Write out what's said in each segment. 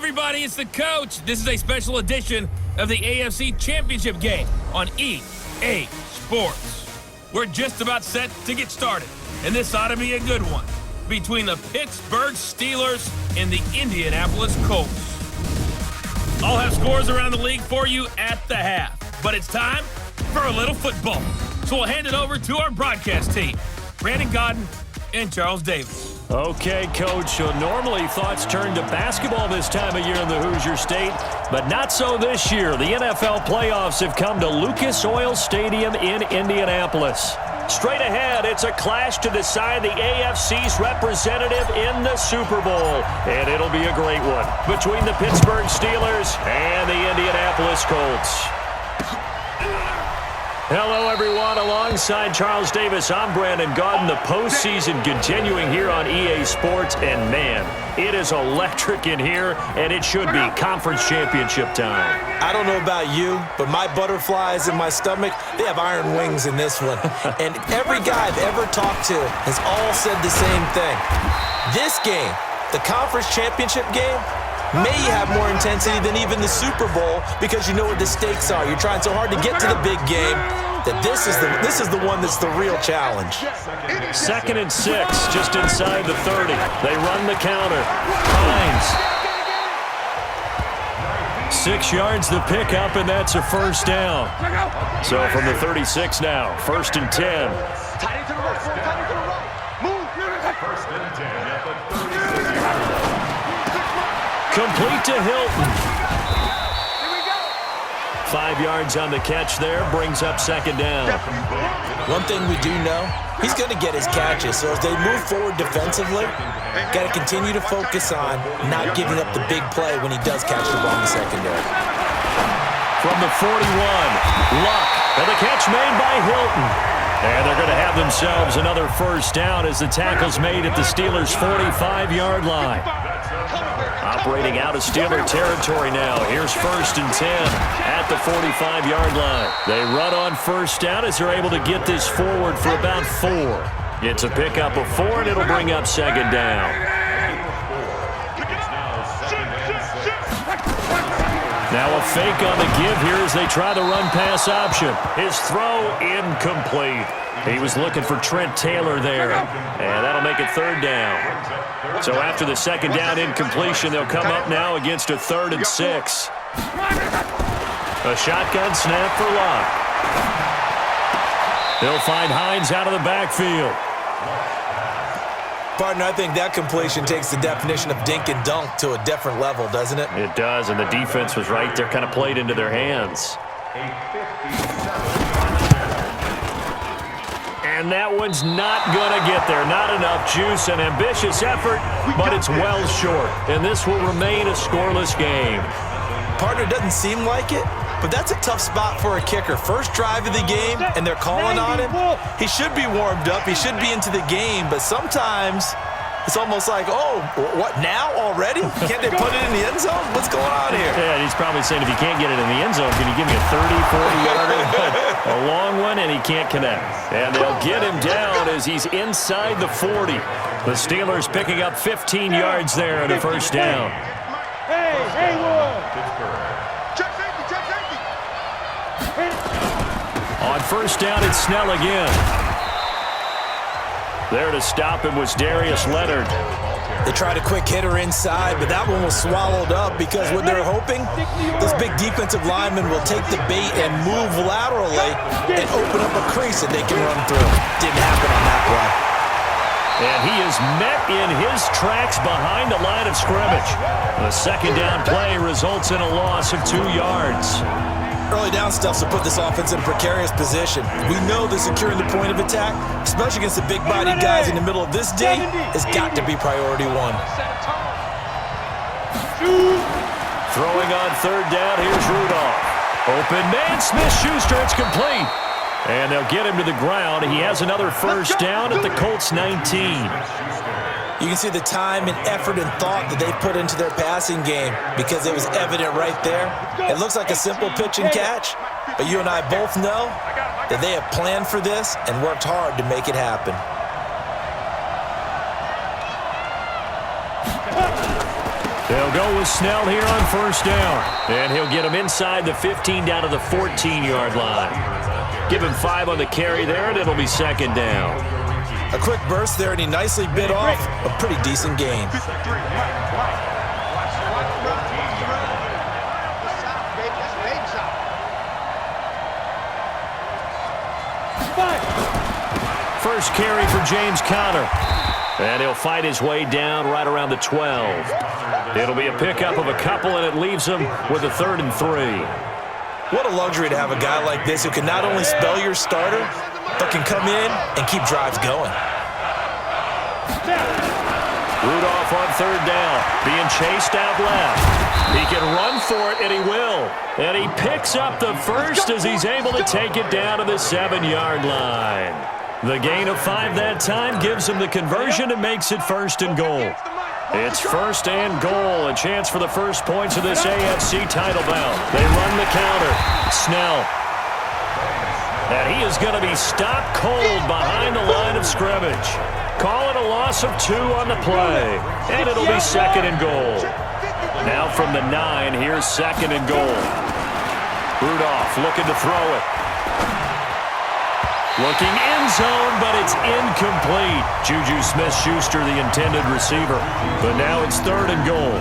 everybody, it's the coach. This is a special edition of the AFC Championship game on EA Sports. We're just about set to get started, and this ought to be a good one between the Pittsburgh Steelers and the Indianapolis Colts. I'll have scores around the league for you at the half, but it's time for a little football. So we'll hand it over to our broadcast team, Brandon Godden and Charles Davis. Okay, Coach, so normally thoughts turn to basketball this time of year in the Hoosier State, but not so this year. The NFL playoffs have come to Lucas Oil Stadium in Indianapolis. Straight ahead, it's a clash to decide the AFC's representative in the Super Bowl, and it'll be a great one between the Pittsburgh Steelers and the Indianapolis Colts. Hello, everyone. Alongside Charles Davis, I'm Brandon Godden. The postseason continuing here on EA Sports, and man, it is electric in here, and it should be conference championship time. I don't know about you, but my butterflies in my stomach, they have iron wings in this one. And every guy I've ever talked to has all said the same thing. This game, the conference championship game, may have more intensity than even the Super Bowl because you know what the stakes are. You're trying so hard to get to the big game that this is the one that's the real challenge. 2nd and 6, just inside the 30. They run the counter. Hines. 6 yards the pickup, and that's a first down. So from the 36 now, 1st and 10. Complete to Hilton. 5 yards on the catch there, brings up 2nd down. One thing we do know, he's going to get his catches. So as they move forward defensively, got to continue to focus on not giving up the big play when he does catch the ball in the secondary. From the 41, Luck, and the catch made by Hilton. And they're going to have themselves another first down as the tackle's made at the Steelers' 45-yard line. Operating out of Steeler territory now. Here's 1st and 10 at the 45-yard line. They run on first down as they're able to get this forward for about 4. It's a pickup of 4, and it'll bring up 2nd down. Now a fake on the give here as they try the run-pass option. His throw incomplete. He was looking for Trent Taylor there, and that'll make it 3rd down. So after the 2nd down incompletion, they'll come up now against a 3rd and 6. A shotgun snap for Luck. They'll find Hines out of the backfield. Partner, I think that completion takes the definition of dink and dunk to a different level, doesn't it? It does, and the defense was right there, kind of played into their hands. And that one's not going to get there. Not enough juice, an ambitious effort, but it's well short. And this will remain a scoreless game. Partner, doesn't seem like it, but that's a tough spot for a kicker. First drive of the game, and they're calling on him. He should be warmed up. He should be into the game, but sometimes it's almost like, oh, what, now already? Can't they put it in the end zone? What's going on here? Yeah, he's probably saying, if you can't get it in the end zone, can you give me a 30, 40-yarder? A long one, and he can't connect. And they'll get him down as he's inside the 40. The Steelers picking up 15 yards there and a first down. Hey, On first down, it's Snell again. There to stop him was Darius Leonard. They tried a quick hitter inside, but that one was swallowed up because what they're hoping, those big defensive linemen will take the bait and move laterally and open up a crease that they can run through. Didn't happen on that play. And he is met in his tracks behind the line of scrimmage. The 2nd down play results in a loss of 2 yards. Early down stuffs will put this offense in a precarious position. We know that securing the point of attack, especially against the big-bodied guys in the middle of this day, has got to be priority 1. Throwing on 3rd down, here's Rudolph. Open man, Smith-Schuster, it's complete. And they'll get him to the ground. He has another first down at the Colts 19. You can see the time and effort and thought that they put into their passing game because it was evident right there. It looks like a simple pitch and catch, but you and I both know that they have planned for this and worked hard to make it happen. They'll go with Snell here on first down. And he'll get him inside the 15 down to the 14-yard line. Give him 5 on the carry there, and it'll be second down. A quick burst there, and he nicely bit off a pretty decent gain. First carry for James Conner. And he'll fight his way down right around the 12. It'll be a pickup of a couple, and it leaves him with a 3rd and 3. What a luxury to have a guy like this who can not only spell your starter, but can come in and keep drives going. Rudolph on 3rd down, being chased out left. He can run for it, and he will. And he picks up the first as he's able to take it down to the 7-yard line. The gain of 5 that time gives him the conversion and makes it 1st and goal. It's 1st and goal, a chance for the first points of this AFC title bout. They run the counter. Snell. And he is going to be stopped cold behind the line of scrimmage. Call it a loss of 2 on the play. And it'll be 2nd and goal. Now from the 9, here's 2nd and goal. Rudolph looking to throw it. Looking end zone, but it's incomplete. Juju Smith-Schuster, the intended receiver. But now it's 3rd and goal.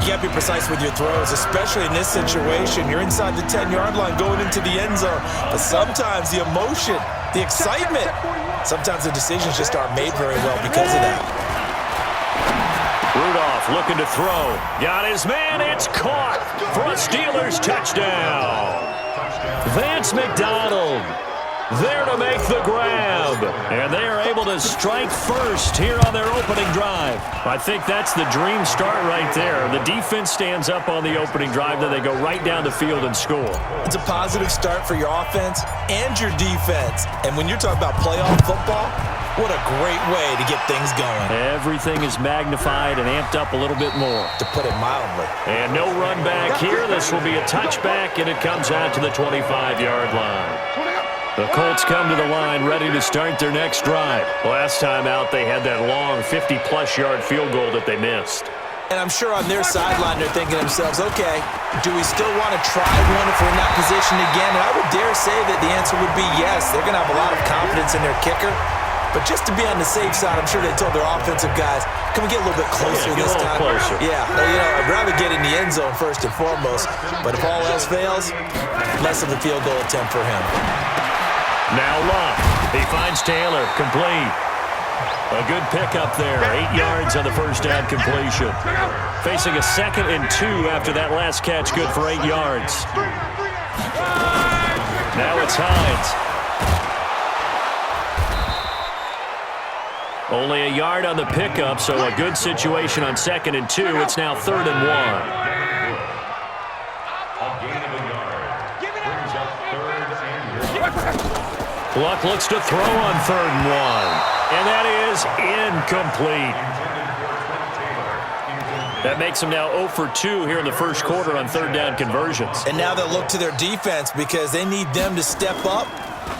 You got to be precise with your throws, especially in this situation. You're inside the 10-yard line going into the end zone. But sometimes the emotion, the excitement, sometimes the decisions just aren't made very well because of that. Rudolph looking to throw. Got his man. It's caught for a Steelers touchdown. Vance McDonald there to make the grab. And they are able to strike first here on their opening drive. I think that's the dream start right there. The defense stands up on the opening drive, then they go right down the field and score. It's a positive start for your offense and your defense. And when you're talking about playoff football, what a great way to get things going. Everything is magnified and amped up a little bit more. To put it mildly. And no run back here. This will be a touchback, and it comes out to the 25-yard line. The Colts come to the line ready to start their next drive. Last time out, they had that long 50-plus yard field goal that they missed. And I'm sure on their sideline they're thinking to themselves, okay, do we still want to try one if we're in that position again? And I would dare say that the answer would be yes. They're going to have a lot of confidence in their kicker. But just to be on the safe side, I'm sure they told their offensive guys, can we get a little bit closer this time? Closer. Yeah, I'd rather get in the end zone first and foremost. But if all else fails, less of a field goal attempt for him. Now Luck. He finds Taylor. Complete. A good pickup there. 8 yards on the first down completion. Facing a 2nd and 2 after that last catch. Good for 8 yards. Now it's Hines. Only a yard on the pickup, so a good situation on 2nd and 2. It's now 3rd and 1. Luck looks to throw on 3rd and 1. And that is incomplete. That makes them now 0 for 2 here in the first quarter on 3rd down conversions. And now they'll look to their defense because they need them to step up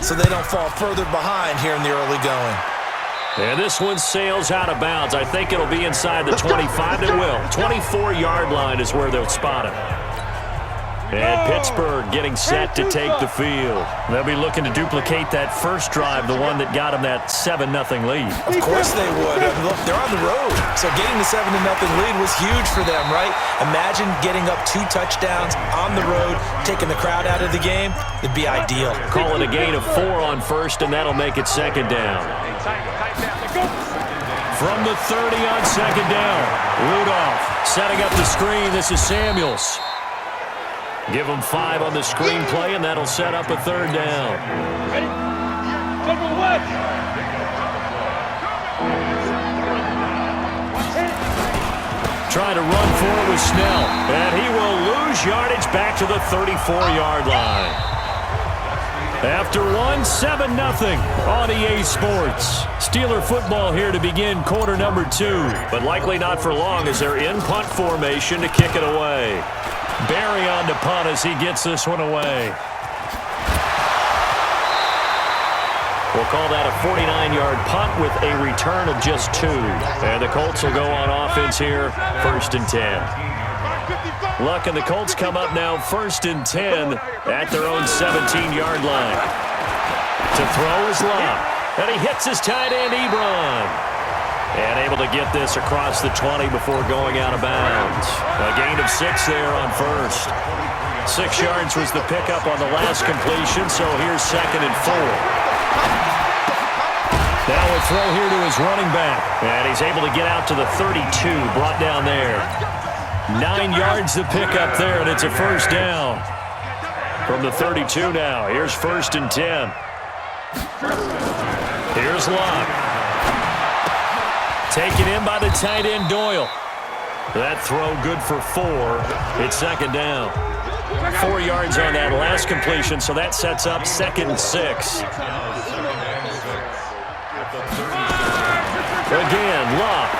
so they don't fall further behind here in the early going. And this one sails out of bounds. I think it'll be inside the 25. It will. 24-yard line is where they'll spot it. And Pittsburgh getting set to take the field. They'll be looking to duplicate that first drive, the one that got them that 7-0 lead. Of course they would. Look, they're on the road. So getting the 7-0 lead was huge for them, right? Imagine getting up 2 touchdowns on the road, taking the crowd out of the game. It'd be ideal. Call it a gain of 4 on first, and that'll make it 2nd down. From the 30 on 2nd down, Rudolph setting up the screen. This is Samuels. Give them 5 on the screenplay, and that'll set up a 3rd down. Ready? Double left. Trying to run for it with Snell, and he will lose yardage back to the 34-yard line. After 7-0 on EA Sports. Steeler football here to begin quarter number 2, but likely not for long as they're in punt formation to kick it away. Barry on to punt as he gets this one away. We'll call that a 49-yard punt with a return of just 2. And the Colts will go on offense here, 1st and 10. Luck and the Colts come up now 1st and 10 at their own 17-yard line. To throw is Luck. And he hits his tight end, Ebron. And able to get this across the 20 before going out of bounds. A gain of 6 there on 1st. 6 yards was the pickup on the last completion, so here's 2nd and 4. Now a throw here to his running back. And he's able to get out to the 32, brought down there. 9 yards the pickup there, and it's a 1st down. From the 32 now, here's 1st and 10. Here's Luck. Taken in by the tight end, Doyle. That throw good for 4. It's 2nd down. 4 yards on that last completion, so that sets up 2nd and 6. Again, Luck.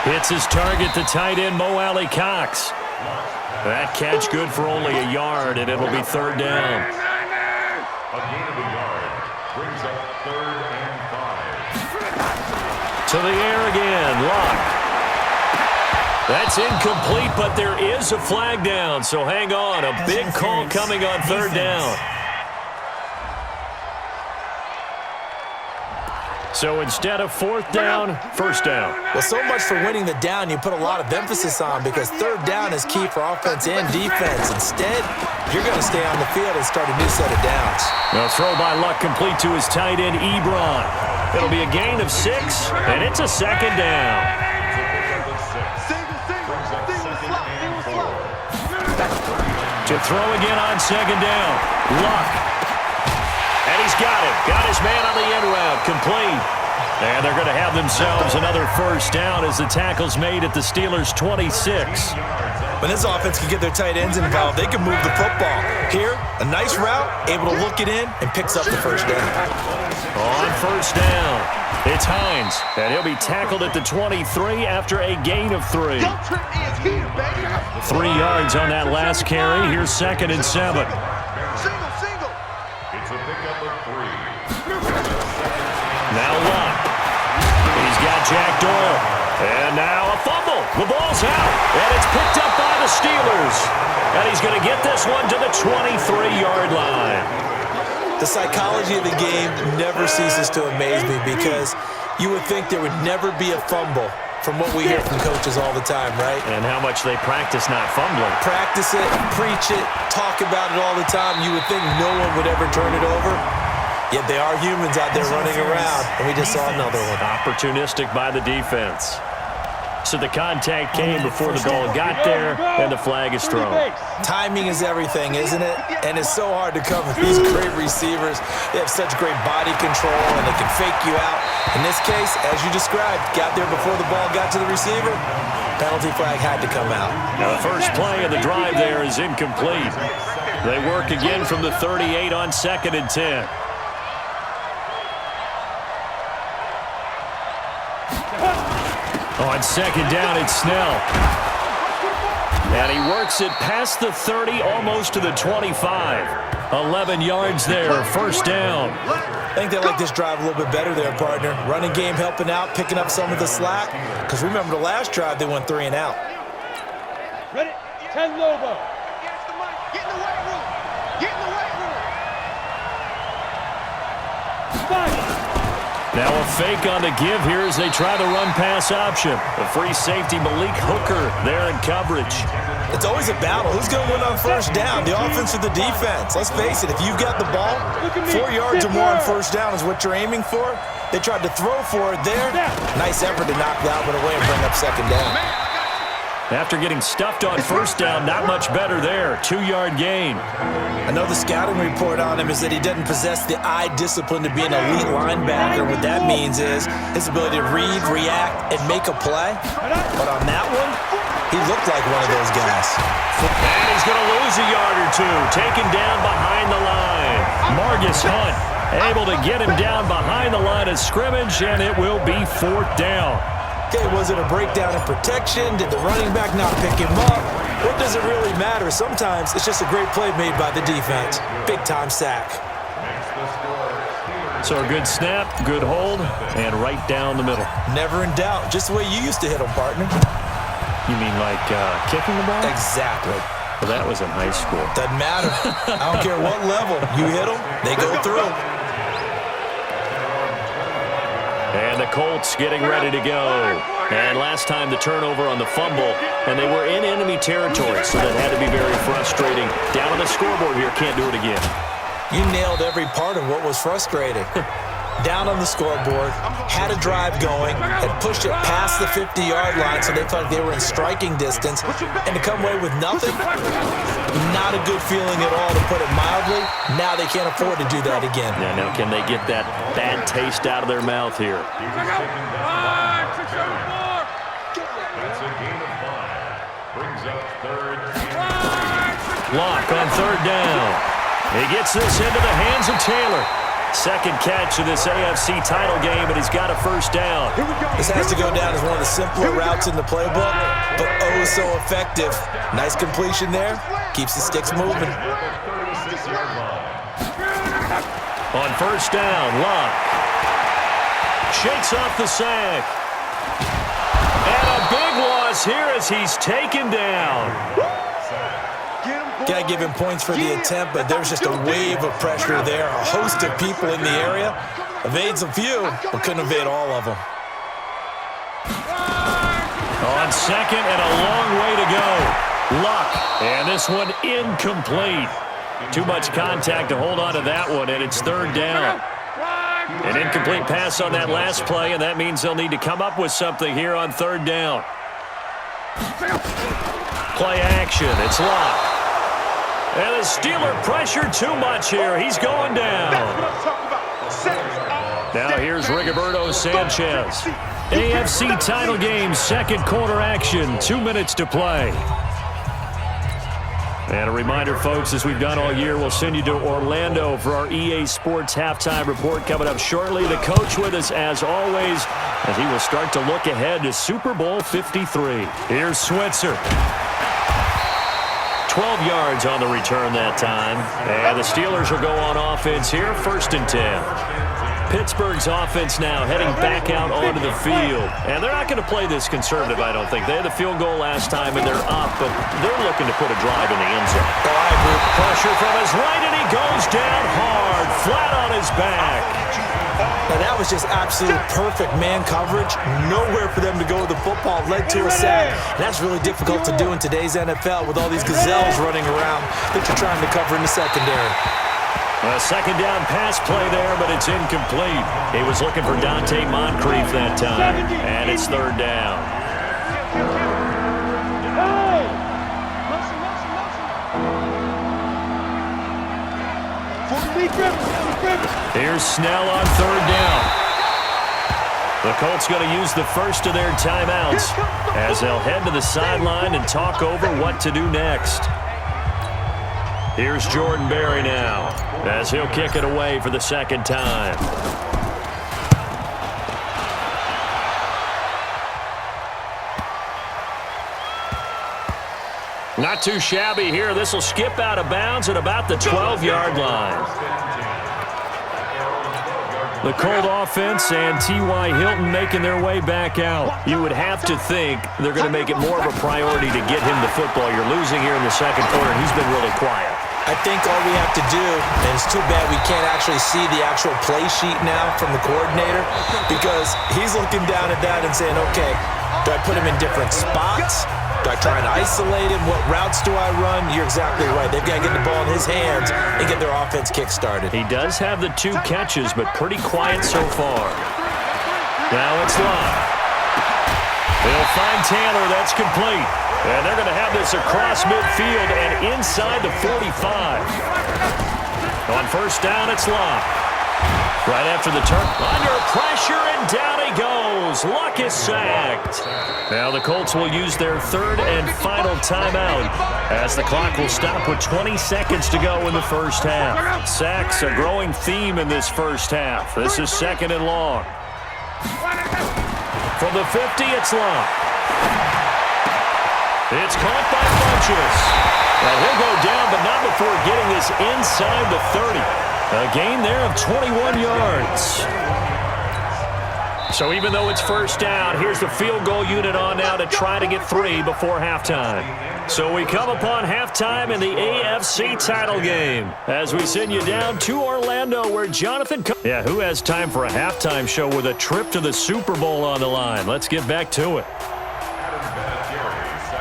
Hits his target, the tight end, Mo Alley Cox. That catch good for only a yard, and it'll be 3rd down. A gain of a yard brings up 3rd and 5. To the air again, Luck. That's incomplete, but there is a flag down, so hang on. A big call coming on 3rd down. So instead of 4th down, 1st down. Well, so much for winning the down you put a lot of emphasis on, because 3rd down is key for offense and defense. Instead, you're going to stay on the field and start a new set of downs. Now throw by Luck complete to his tight end, Ebron. It'll be a gain of 6, and it's a 2nd down. To throw again on 2nd down, Luck. And he's got it. Got his man on the end route. Complete. And they're going to have themselves another 1st down as the tackle's made at the Steelers' 26. When this offense can get their tight ends involved, they can move the football. Here, a nice route, able to look it in, and picks up the 1st down. On 1st down, it's Hines. And he'll be tackled at the 23 after a gain of 3. 3 yards on that last carry. Here's 2nd and 7. Now Luck. He's got Jack Doyle. And now a fumble. The ball's out. And it's picked up by the Steelers. And he's going to get this one to the 23-yard line. The psychology of the game never ceases to amaze me, because you would think there would never be a fumble from what we hear from coaches all the time, right? And how much they practice not fumbling. Practice it, preach it, talk about it all the time. You would think no one would ever turn it over. Yet they are humans out there running around, and we just saw another one. Opportunistic by the defense. So the contact came before the ball got there, and the flag is thrown. Timing is everything, isn't it? And it's so hard to cover these great receivers. They have such great body control, and they can fake you out. In this case, as you described, got there before the ball got to the receiver. Penalty flag had to come out. Now the first play of the drive there is incomplete. They work again from the 38 on 2nd and 10. On 2nd down, it's Snell. And he works it past the 30, almost to the 25. 11 yards there, 1st down. I think they like this drive a little bit better there, partner. Running game helping out, picking up some of the slack. Because remember, the last drive, they went 3 and out. Ready? 10 Lobo. Get in the weight room. Get in the weight room. 5. Now a fake on the give here as they try the run-pass option. The free safety, Malik Hooker, there in coverage. It's always a battle. Who's going to win on 1st down, the offense or the defense? Let's face it, if you've got the ball, 4 yards or more on 1st down is what you're aiming for. They tried to throw for it there. Nice effort to knock that one away and bring up 2nd down. After getting stuffed on 1st down, not much better there. 2-yard gain. I know the scouting report on him is that he doesn't possess the eye discipline to be an elite linebacker. What that means is his ability to read, react, and make a play. But on that one, he looked like one of those guys. And he's going to lose a yard or 2. Taken down behind the line. Margus Hunt able to get him down behind the line of scrimmage, and it will be 4th down. Okay, was it a breakdown in protection? Did the running back not pick him up? What does it really matter? Sometimes it's just a great play made by the defense. Big-time sack. Makes the score So a good snap, good hold, and right down the middle. Never in doubt. Just the way you used to hit them, partner. You mean like kicking the ball? Exactly. Well, that was in high school. Doesn't matter. I don't care what level. You hit them, they go through. And the Colts getting ready to go. And last time the turnover on the fumble, and they were in enemy territory, so that had to be very frustrating. Down on the scoreboard here, can't do it again. You nailed every part of what was frustrating. Down on the scoreboard, had a drive going, had pushed it past the 50-yard line so they felt like they were in striking distance, and to come away with nothing, not a good feeling at all, to put it mildly. Now they can't afford to do that again. Yeah, now can they get that bad taste out of their mouth here? That's a gain of 5. Brings up 3rd and 3. Lock on 3rd down. He gets this into the hands of Taylor. Second catch of this AFC title game, and he's got a first down. This has to go down as one of the simpler routes in the playbook, but oh so effective. Nice completion there. Keeps the sticks moving. On first down, Lock shakes off the sack. And a big loss here as he's taken down. Got to give him points for the attempt, but there's just a wave of pressure there. A host of people in the area. Evades a few, but couldn't evade all of them. On second and a long way to go. Luck, and this one incomplete. Too much contact to hold on to that one, and it's 3rd down. An incomplete pass on that last play, and that means they'll need to come up with something here on 3rd down. Play action, it's Luck. And the Steeler pressure too much here. He's going down. Now here's Rigoberto Sanchez. AFC title game, second quarter action. 2 minutes to play. And a reminder, folks, as we've done all year, we'll send you to Orlando for our EA Sports halftime report coming up shortly. The coach with us, as always, as he will start to look ahead to Super Bowl 53. Here's Switzer. 12 yards on the return that time. And the Steelers will go on offense here, 1st and 10. Pittsburgh's offense now heading back out onto the field. And they're not going to play this conservative, I don't think. They had the field goal last time, and they're up, but they're looking to put a drive in the end zone. Pressure from his right, and he goes down hard, flat on his back. Now that was just absolute perfect man coverage. Nowhere for them to go with the football. Led to a sack. And that's really difficult to do in today's NFL with all these gazelles running around that you're trying to cover in the secondary. A second down pass play there, but it's incomplete. He was looking for Dante Moncrief that time, and it's 3rd down. Here's Snell on 3rd down. The Colts going to use the first of their timeouts as they'll head to the sideline and talk over what to do next. Here's Jordan Berry now as he'll kick it away for the second time. Not too shabby here. This will skip out of bounds at about the 12-yard line. The Colt offense and T.Y. Hilton making their way back out. You would have to think they're going to make it more of a priority to get him the football. You're losing here in the second quarter, and he's been really quiet. I think all we have to do, and it's too bad we can't actually see the actual play sheet now from the coordinator, because he's looking down at that and saying, okay, do I put him in different spots? Do I try and isolate him? What routes do I run? You're exactly right. They've got to get the ball in his hands and get their offense kick-started. He does have the 2 catches, but pretty quiet so far. Now it's Love. They'll find Taylor. That's complete. And they're going to have this across midfield and inside the 45. On first down, it's Love. Right after the turn, under pressure, and down he goes. Luck is sacked. Now the Colts will use their 3rd and final timeout as the clock will stop with 20 seconds to go in the first half. Sacks, a growing theme in this first half. This is 2nd and long. From the 50, it's Long. It's caught by Bunches. And he'll go down, but not before getting this inside the 30. A gain there of 21 yards. So even though it's first down, here's the field goal unit on now to try to get 3 before halftime. So we come upon halftime in the AFC title game as we send you down to Orlando where Jonathan... Yeah, who has time for a halftime show with a trip to the Super Bowl on the line? Let's get back to it.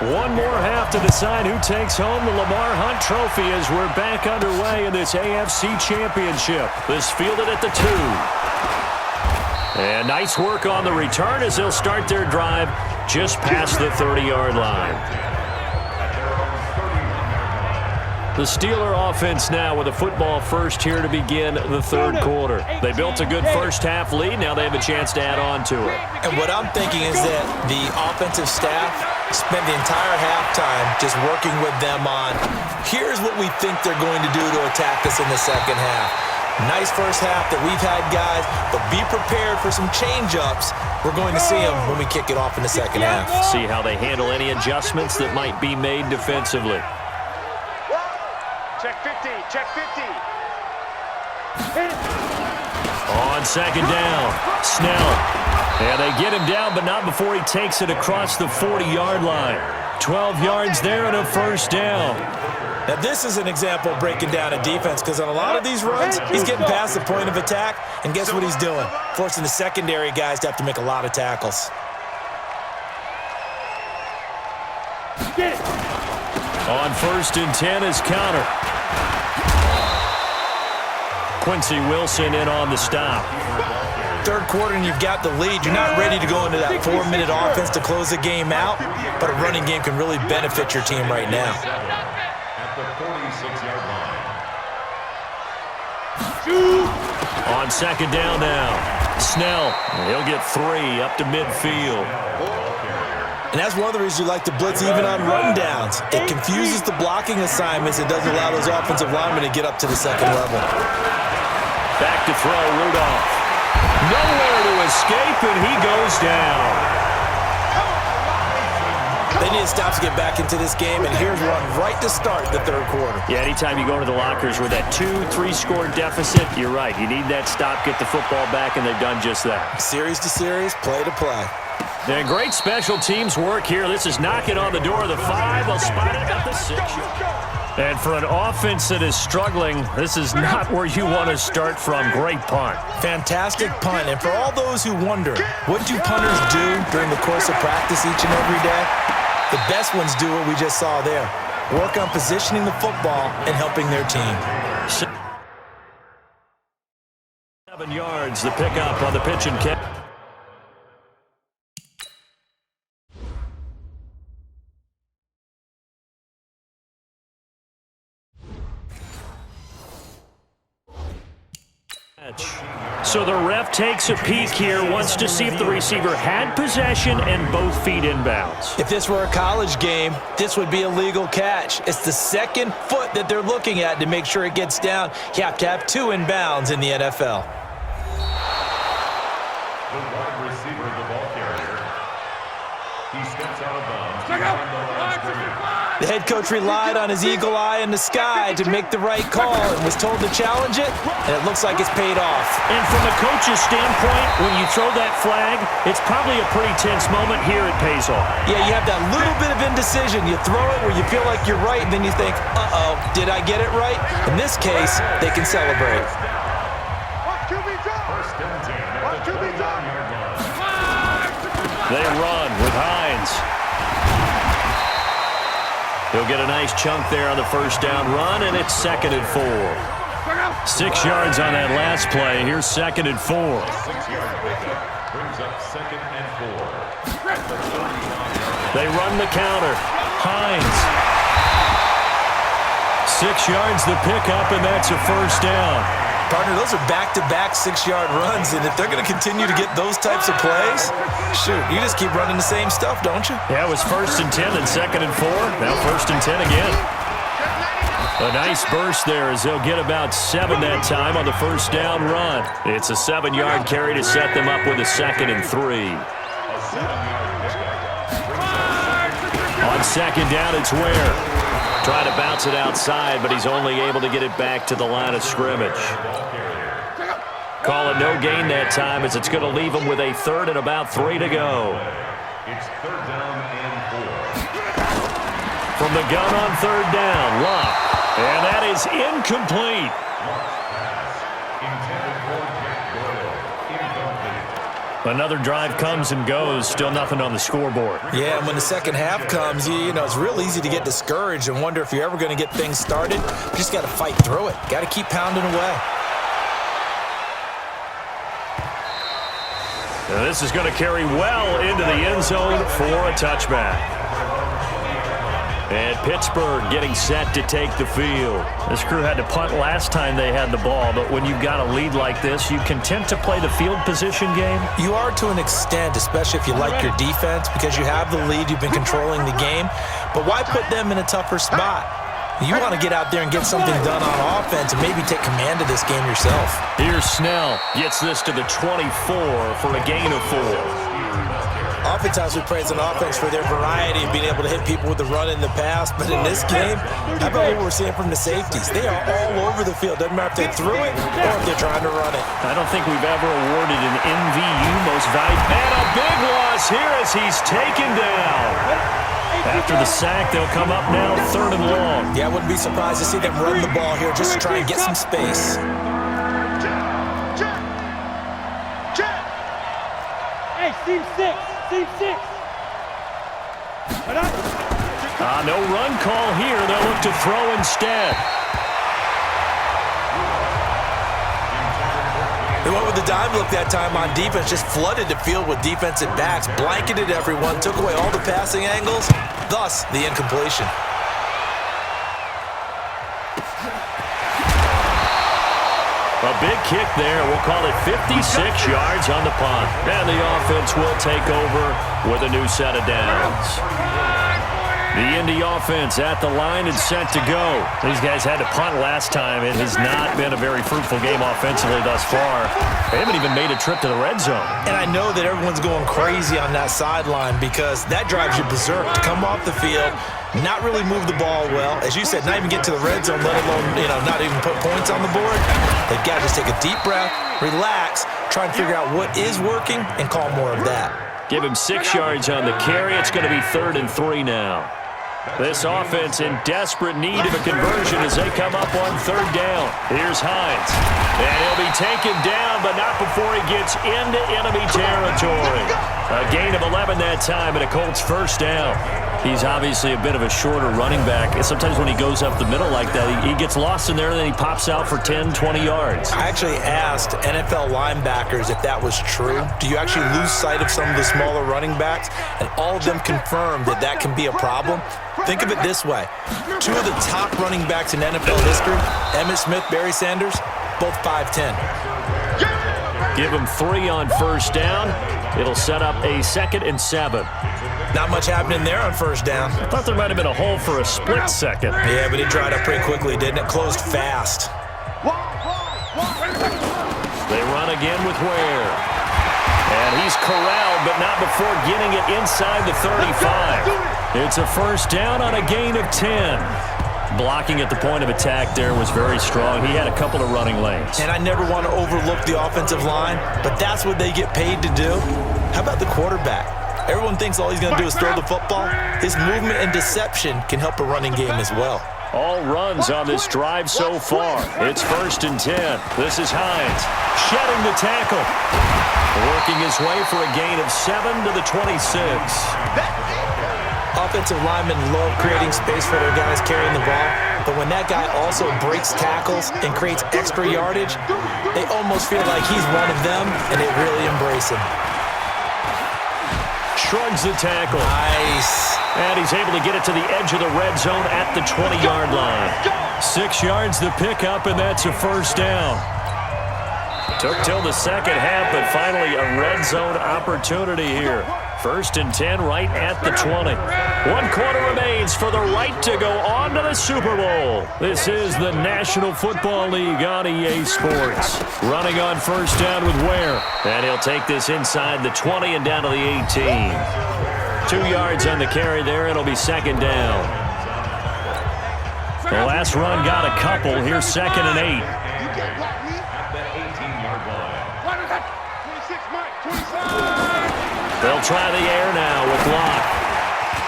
One more half to decide who takes home the Lamar Hunt Trophy as we're back underway in this AFC Championship. This fielded at the 2. And nice work on the return as they'll start their drive just past the 30-yard line. The Steeler offense now with a football first here to begin the third quarter. They built a good first-half lead. Now they have a chance to add on to it. And what I'm thinking is that the offensive staff spent the entire halftime just working with them on, here's what we think they're going to do to attack us in the second half. Nice first half that we've had, guys, but be prepared for some change-ups. We're going to see them when we kick it off in the second half. See how they handle any adjustments that might be made defensively. Check 50, check 50. On second down, Snell. And they get him down, but not before he takes it across the 40-yard line. 12 yards there and a first down. Now, this is an example of breaking down a defense because on a lot of these runs, he's getting past the point of attack, and guess what he's doing? Forcing the secondary guys to have to make a lot of tackles. On first and 10 is counter. Quincy Wilson in on the stop. Third quarter and you've got the lead. You're not ready to go into that 4-minute offense to close the game out, but a running game can really benefit your team right now. At the 46-yard line. On second down now, Snell. He'll get 3 up to midfield. And that's one of the reasons you like to blitz even on run downs. It confuses the blocking assignments. It doesn't allow those offensive linemen to get up to the second level. Back to throw, Rudolph. Nowhere to escape, and he goes down. They need to stop to get back into this game, and here's one right to start the third quarter. Yeah, anytime you go into the lockers with that 2-3 score deficit, you're right. You need that stop, get the football back, and they've done just that. Series to series, play to play. And great special teams work here. This is knocking on the door of the 5. They'll spot it at the 6. And for an offense that is struggling, this is not where you want to start from. Great punt. Fantastic punt. And for all those who wonder, what do punters do during the course of practice each and every day? The best ones do what we just saw there. Work on positioning the football and helping their team. 7 yards, the pickup on the pitch and catch. So the ref takes a peek here, wants to see if the receiver had possession and both feet inbounds. If this were a college game, this would be a legal catch. It's the second foot that they're looking at to make sure it gets down. You have to have 2 inbounds in the NFL. The wide receiver of the ball carrier. He steps out of bounds. On the line scrimmage. The head coach relied on his eagle eye in the sky to make the right call and was told to challenge it, and it looks like it's paid off. And from a coach's standpoint, when you throw that flag, it's probably a pretty tense moment. Here it pays off. Yeah, you have that little bit of indecision. You throw it where you feel like you're right, and then you think, uh-oh, did I get it right? In this case, they can celebrate. First and 10 at the 29-yard line. They run with Hines. He'll get a nice chunk there on the first down run, and it's 2nd and 4. 6 yards on that last play. Here's 2nd and 4. 6-yard pickup brings up 2nd and 4. At the 39-yard They run the counter. Hines. 6 yards the pickup, and that's a first down. Partner, those are back-to-back 6-yard runs, and if they're going to continue to get those types of plays, shoot, you just keep running the same stuff, don't you? Yeah, it was 1st and 10 and 2nd and 4. Now 1st and 10 again. A nice burst there as they'll get about 7 that time on the first down run. It's a 7-yard carry to set them up with a 2nd and 3. A 7-yard pickup. On On second down, it's Ware. Trying to bounce it outside, but he's only able to get it back to the line of scrimmage. Call it no gain that time, as it's going to leave him with a third and about 3 to go. It's third down and 4. From the gun on third down, Luck. And that is incomplete. Another drive comes and goes, still nothing on the scoreboard. Yeah, and when the second half comes, you know, it's real easy to get discouraged and wonder if you're ever going to get things started. You just got to fight through it. Got to keep pounding away. Now this is going to carry well into the end zone for a touchback. And Pittsburgh getting set to take the field. This crew had to punt last time they had the ball, but when you've got a lead like this, you content to play the field position game? You are to an extent, especially if you like your defense, because you have the lead, you've been controlling the game. But why put them in a tougher spot? You want to get out there and get something done on offense and maybe take command of this game yourself. Here's Snell. Gets this to the 24 for a gain of 4. Oftentimes we praise an offense for their variety of being able to hit people with the run in the pass, but in this game, how about what we're seeing from the safeties? They are all over the field. Doesn't matter if they threw it or if they're trying to run it. I don't think we've ever awarded an MVU most valuable. And a big loss here as he's taken down. After the sack, they'll come up now third and long. Yeah, I wouldn't be surprised to see them run the ball here just to try and get some space. Hey, team 6. Team 6. No run call here. They'll look to throw instead. They went with the dime look that time on defense, just flooded the field with defensive backs, blanketed everyone, took away all the passing angles, thus the incompletion. A big kick there. We'll call it 56 yards on the punt. And the offense will take over with a new set of downs. The Indy offense at the line and set to go. These guys had to punt last time. It has not been a very fruitful game offensively thus far. They haven't even made a trip to the red zone. And I know that everyone's going crazy on that sideline because that drives you berserk to come off the field, not really move the ball well. As you said, not even get to the red zone, let alone, not even put points on the board. They've got to just take a deep breath, relax, try and figure out what is working, and call more of that. Give him 6 yards on the carry. It's going to be 3rd and 3 now. This offense in desperate need of a conversion as they come up on third down. Here's Hines. And he'll be taken down, but not before he gets into enemy territory. A gain of 11 that time and a Colts first down. He's obviously a bit of a shorter running back. And sometimes when he goes up the middle like that, he gets lost in there and then he pops out for 10, 20 yards. I actually asked NFL linebackers if that was true. Do you actually lose sight of some of the smaller running backs? And all of them confirmed that that can be a problem. Think of it this way. 2 of the top running backs in NFL history, Emmitt Smith, Barry Sanders, both 5'10". Give him 3 on first down. It'll set up a 2nd and 7. Not much happening there on first down. I thought there might have been a hole for a split second. Yeah, but it dried up pretty quickly, didn't it? Closed fast. They run again with Ware. And he's corralled, but not before getting it inside the 35. It's a first down on a gain of 10. Blocking at the point of attack there was very strong. He had a couple of running lanes. And I never want to overlook the offensive line, but that's what they get paid to do. How about the quarterback? Everyone thinks all he's going to do is throw the football. His movement and deception can help a running game as well. All runs on this drive so far. It's 1st and 10. This is Hines. Shedding the tackle. Working his way for a gain of 7 to the 26. Offensive linemen love creating space for their guys carrying the ball, but when that guy also breaks tackles and creates extra yardage, they almost feel like he's one of them, and they really embrace him. Shrugs the tackle. Nice. And he's able to get it to the edge of the red zone at the 20-yard line. 6 yards the pickup, and that's a first down. Took till the second half, but finally a red zone opportunity here. 1st and 10 right at the 20. 1 quarter remains for the right to go on to the Super Bowl. This is the National Football League on EA Sports. Running on first down with Ware. And he'll take this inside the 20 and down to the 18. 2 yards on the carry there. It'll be second down. The last run got a couple. Here's 2nd and 8. At the 18-yard line. They'll try the air now with Locke.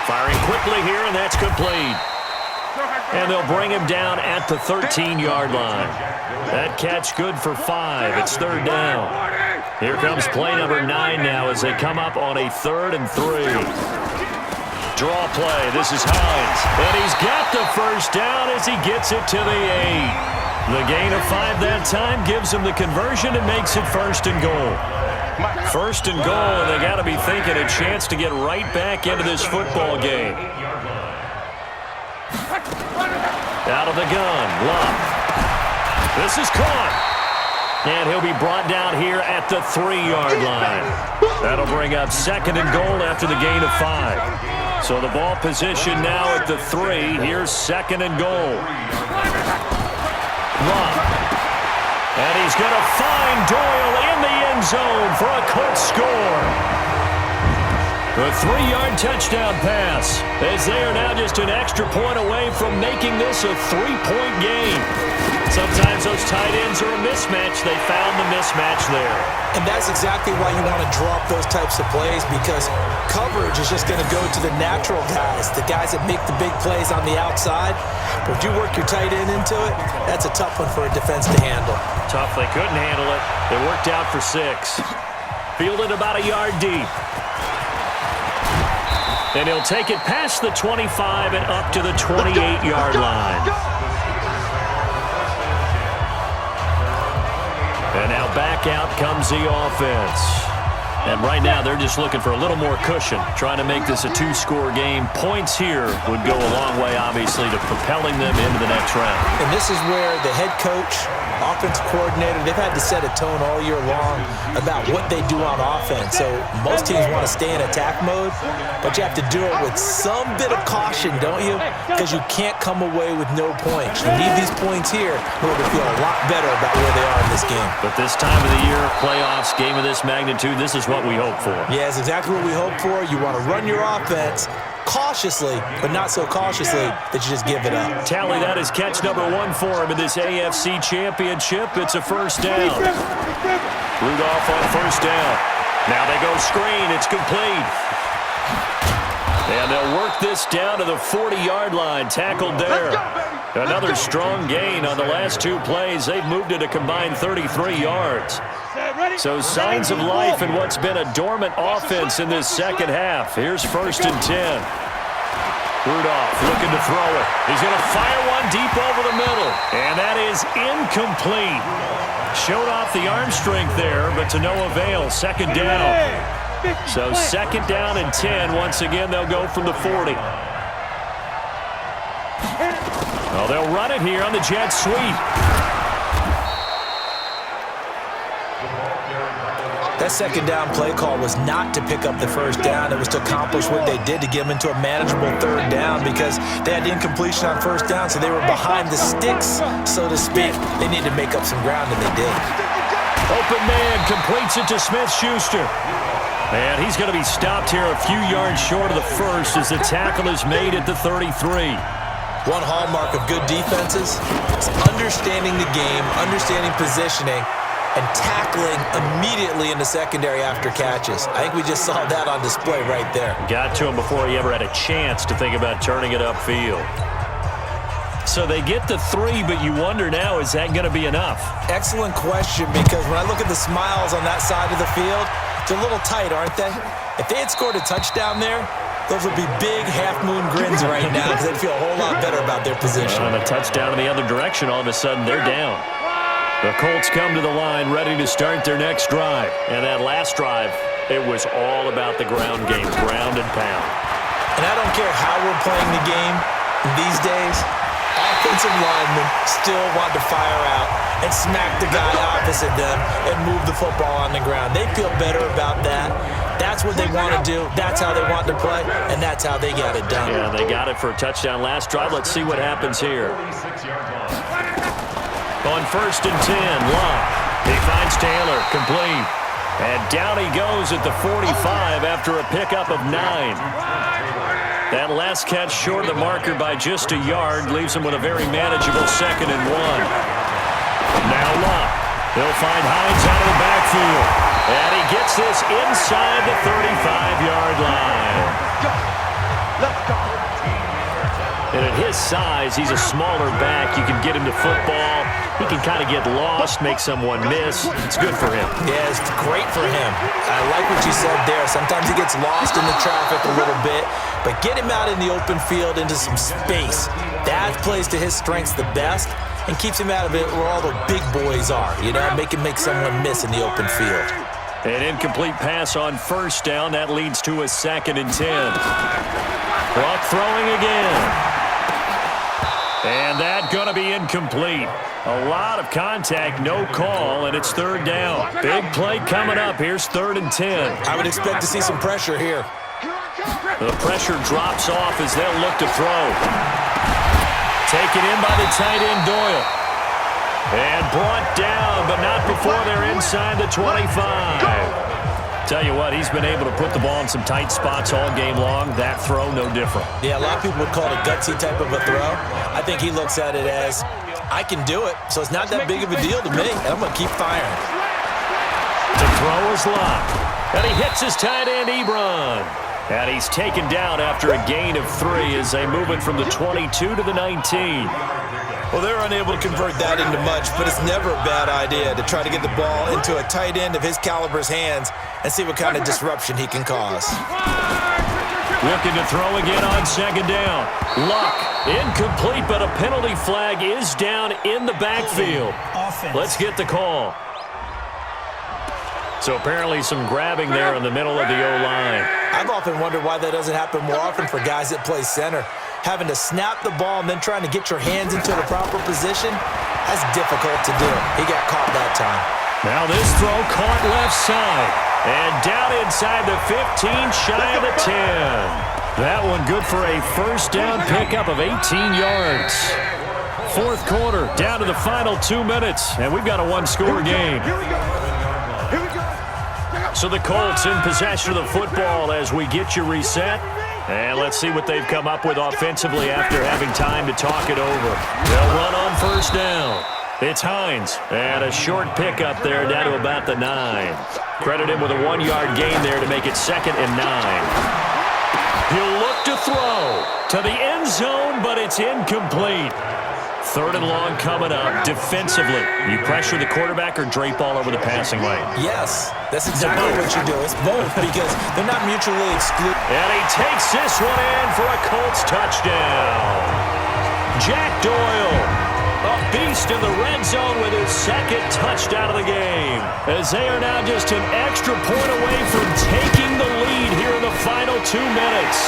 Firing quickly here, and that's complete. And they'll bring him down at the 13-yard line. That catch good for 5. It's 3rd down. Here comes play number 9 now as they come up on a 3rd and 3. Draw play. This is Hines. And he's got the first down as he gets it to the 8. The gain of 5 that time gives him the conversion and makes it 1st and goal. 1st and goal, and they got to be thinking a chance to get right back into this football game. Out of the gun, Love. This is caught. And he'll be brought down here at the 3-yard line. That'll bring up 2nd and goal after the gain of 5. So the ball position now at the 3. Here's 2nd and goal. Love. And he's going to find Doyle in the end zone for a quick score. A 3-yard touchdown pass, as they are now just an extra point away from making this a 3-point game. Sometimes those tight ends are a mismatch. They found the mismatch there. And that's exactly why you want to drop those types of plays, because coverage is just going to go to the natural guys, the guys that make the big plays on the outside. But if you work your tight end into it, that's a tough one for a defense to handle. Tough. They couldn't handle it. It worked out for 6. Fielded about a yard deep. And he'll take it past the 25 and up to the 28-yard line. And now back out comes the offense. And right now they're just looking for a little more cushion, trying to make this a 2-score game. Points here would go a long way, obviously, to propelling them into the next round. And this is where the head coach, offensive coordinator, they've had to set a tone all year long about what they do on offense. So most teams want to stay in attack mode, but you have to do it with some bit of caution, don't you? Because you can't come away with no points. You need these points here in order to feel a lot better about where they are in this game. But this time of the year, playoffs, game of this magnitude, this is what we hope for. Yeah, it's exactly what we hope for. You want to run your offense cautiously, but not so cautiously that you just give it up. Tally, that is catch number 1 for him in this AFC Championship. It's a first down. Rudolph on first down. Now they go screen. It's complete. And they'll work this down to the 40-yard line. Tackled there. Another strong gain on the last 2 plays. They've moved it a combined 33 yards. So signs of life in what's been a dormant offense in this second half. Here's 1st and 10. Rudolph looking to throw it. He's going to fire one deep over the middle. And that is incomplete. Showed off the arm strength there, but to no avail. 2nd down. So 2nd down and 10. Once again, they'll go from the 40. Well, they'll run it here on the jet sweep. That 2nd down play call was not to pick up the first down. It was to accomplish what they did, to get them into a manageable 3rd down, because they had the incompletion on first down, so they were behind the sticks, so to speak. They needed to make up some ground, and they did. Open man completes it to Smith-Schuster. And he's going to be stopped here a few yards short of the first as the tackle is made at the 33. One hallmark of good defenses is understanding the game, understanding positioning, and tackling immediately in the secondary after catches. I think we just saw that on display right there. Got to him before he ever had a chance to think about turning it upfield. So they get the 3, but you wonder now, is that going to be enough? Excellent question, because when I look at the smiles on that side of the field, they're a little tight, aren't they? If they had scored a touchdown there, those would be big half-moon grins right now, because they'd feel a whole lot better about their position. On a touchdown in the other direction, all of a sudden they're down. The Colts come to the line ready to start their next drive. And that last drive, it was all about the ground game, ground and pound. And I don't care how we're playing the game these days, offensive linemen still want to fire out and smack the guy opposite them and move the football on the ground. They feel better about that. That's what they want to do. That's how they want to play, and that's how they got it done. Yeah, they got it for a touchdown last drive. Let's see what happens here. On 1st and 10, Locke. He finds Taylor, complete. And down he goes at the 45 after a pickup of 9. That last catch short of the marker by just a yard leaves him with a very manageable 2nd and 1. Now Luck. He'll find Hines out of the backfield. And he gets this inside the 35-yard line. Let's go. And at his size, he's a smaller back. You can get him to football. He can kind of get lost, make someone miss. It's good for him. Yeah, it's great for him. I like what you said there. Sometimes he gets lost in the traffic a little bit, but get him out in the open field into some space. That plays to his strengths the best and keeps him out of it where all the big boys are, you know, make him make someone miss in the open field. An incomplete pass on 1st down. That leads to a 2nd and 10. Luck throwing again. And that's going to be incomplete. A lot of contact, no call, and it's 3rd down. Big play coming up. Here's 3rd and 10. I would expect to see some pressure here. The pressure drops off as they'll look to throw. Taken in by the tight end, Doyle. And brought down, but not before they're inside the 25. Tell you what, he's been able to put the ball in some tight spots all game long. That throw, no different. Yeah, a lot of people would call it a gutsy type of a throw. I think he looks at it as, I can do it, so it's not that big of a deal to me. I'm going to keep firing. To throw is Locke. And he hits his tight end, Ebron. And he's taken down after a gain of 3 as they move it from the 22 to the 19. Well, they're unable to convert that into much, but it's never a bad idea to try to get the ball into a tight end of his caliber's hands and see what kind of disruption he can cause. Looking to throw again on 2nd down. Luck, incomplete, but a penalty flag is down in the backfield. Let's get the call. So apparently some grabbing there in the middle of the O-line. I've often wondered why that doesn't happen more often for guys that play center. Having to snap the ball and then trying to get your hands into the proper position, that's difficult to do. He got caught that time. Now this throw caught left side. And down inside the 15, shy of the 10. That one good for a 1st down pickup of 18 yards. 4th quarter, down to the final 2 minutes, and we've got a 1-score game. So the Colts in possession of the football as we get you reset. And let's see what they've come up with offensively after having time to talk it over. They'll run on 1st down. It's Hines. And a short pickup there down to about the 9. Credit him with a 1-yard gain there to make it 2nd and 9. He'll look to throw to the end zone, but it's incomplete. 3rd and long coming up. Defensively, you pressure the quarterback or drape all over the passing lane? Yes, that's exactly what you do. It's both because they're not mutually exclusive. And he takes this one in for a Colts touchdown. Jack Doyle, a beast in the red zone with his 2nd touchdown of the game. As they are now just an extra point away from taking the lead here in the final 2 minutes.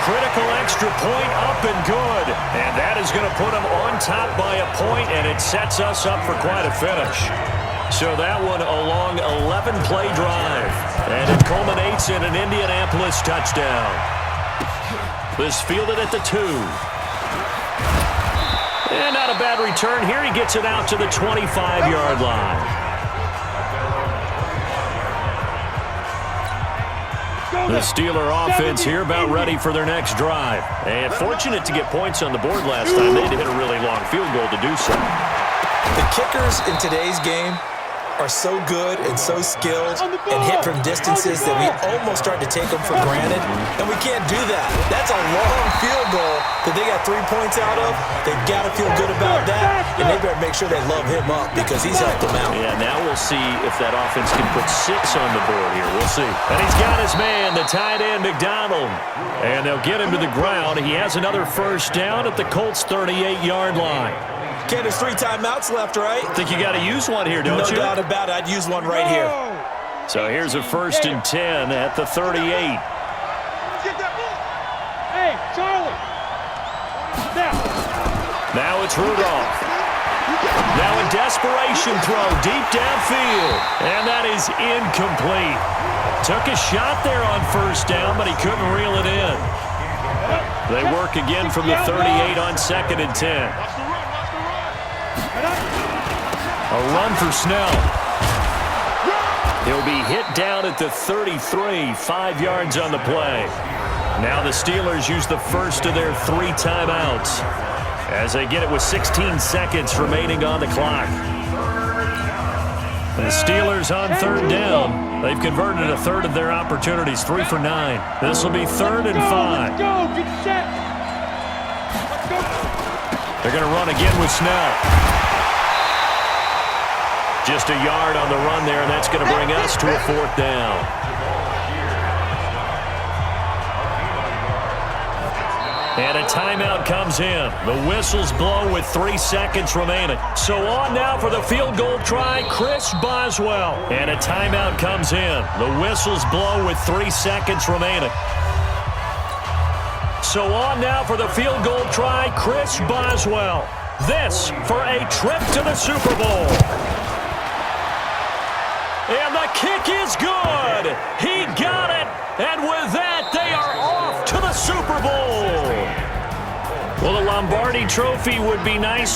Critical extra point up and good. And that is going to put them on top by a point, and it sets us up for quite a finish. So that one a long 11-play drive. And it culminates in an Indianapolis touchdown. This fielded at the 2. And not a bad return here. He gets it out to the 25-yard line. The Steeler offense here about ready for their next drive. And fortunate to get points on the board last time. They had to hit a really long field goal to do so. The kickers in today's game are so good and so skilled and hit from distances that we almost start to take them for granted, and we can't do that. That's a long field goal that they got 3 points out of. They've got to feel good about that, and they better make sure they love him up because he's helped them out. Yeah, now we'll see if that offense can put 6 on the board here. We'll see. And he's got his man, the tight end, McDonald. And they'll get him to the ground. He has another 1st down at the Colts' 38-yard line. Okay, there's 3 timeouts left, right? Think you got to use one here, don't you? No doubt about it. I'd use one right here. So here's a 1st and 10 at the 38. Hey, Charlie. Now it's Rudolph. Now a desperation throw deep downfield. And that is incomplete. Took a shot there on 1st down, but he couldn't reel it in. They work again from the 38 on 2nd and 10. A run for Snell. He'll be hit down at the 33, 5 yards on the play. Now the Steelers use the first of their 3 timeouts as they get it with 16 seconds remaining on the clock. The Steelers on 3rd down. They've converted a third of their opportunities, 3 for 9. This will be 3rd and 5. Let's go. Get set. Let's go. They're going to run again with Snell. Just a yard on the run there, and that's going to bring us to a 4th down. And a timeout comes in. The whistles blow with 3 seconds remaining. So on now for the field goal try, Chris Boswell. And a timeout comes in. The whistles blow with 3 seconds remaining. So on now for the field goal try, Chris Boswell. This for a trip to the Super Bowl. And the kick is good. He got it. And with that, they are off to the Super Bowl. Well, the Lombardi Trophy would be nice to